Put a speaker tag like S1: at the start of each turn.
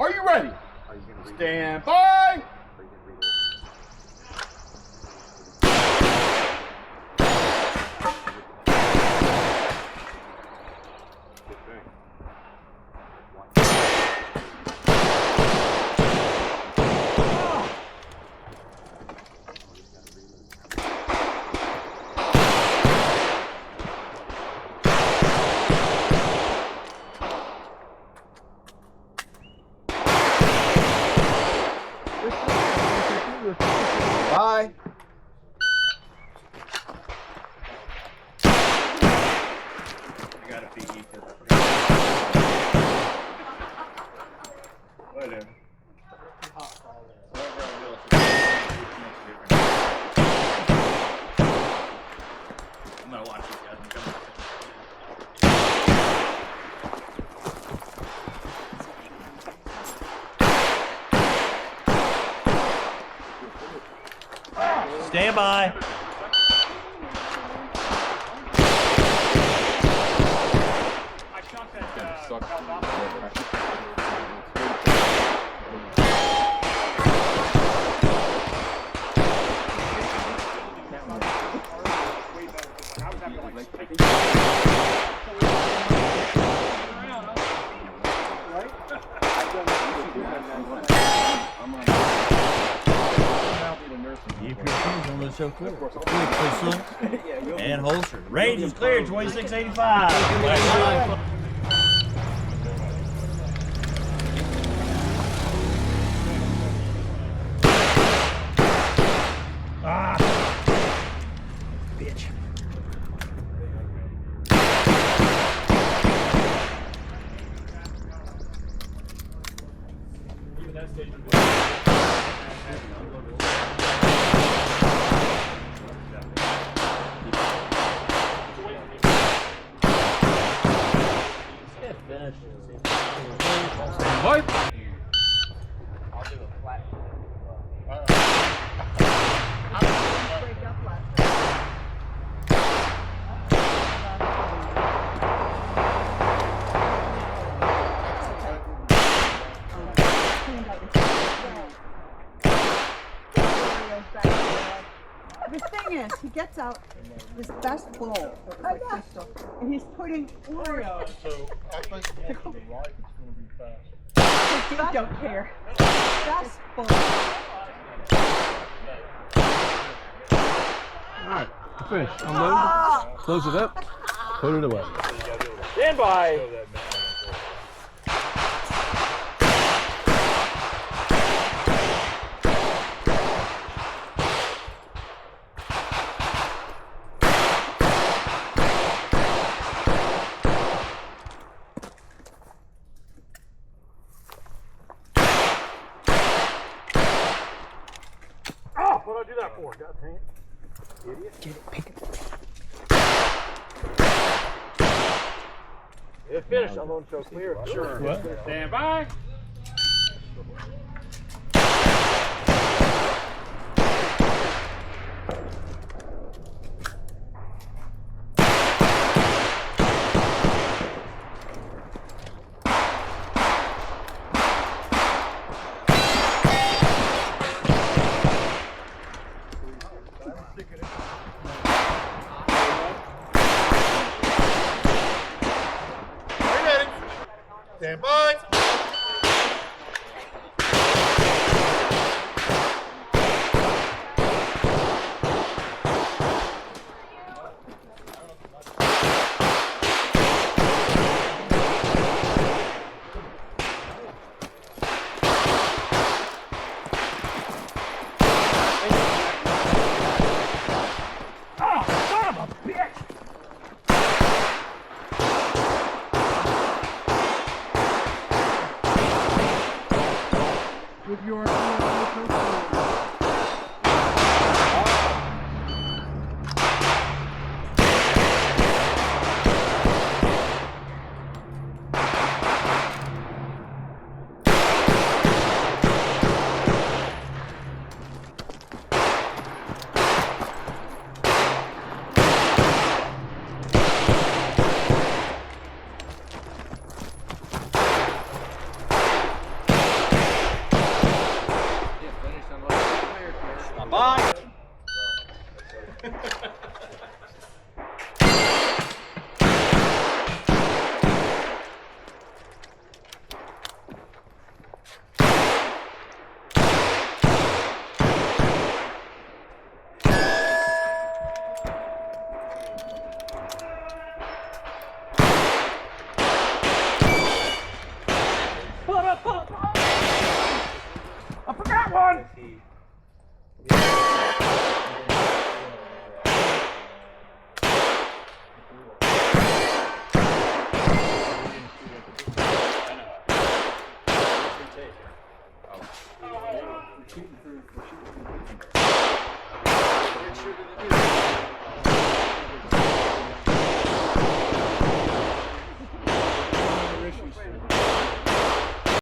S1: Are you ready? Stand by. Bye. I got a PE because I forgot. Whatever. I'm gonna watch these guys. I'm coming.
S2: Stand by. Keep your shoes on the show clear. And holster. Range is clear, 2685. Ah! Bitch. Even that station.
S1: What?
S3: I'll do a flat.
S4: The thing is, he gets out his best bowl of like crystal, and he's putting Oreos.
S5: So I think to the right, it's going to be fast.
S4: He don't care. Best bowl.
S6: Alright, finished. Unload. Close it up. Put it away.
S2: Stand by.
S5: What'd I do that for? God dang it. Idiot.
S2: Get it, pick it.
S5: It's finished. I'm going to show clear.
S1: Sure.
S6: What?
S1: Stand by.
S5: Stand by.
S4: With your
S2: Bye.
S1: I forgot one.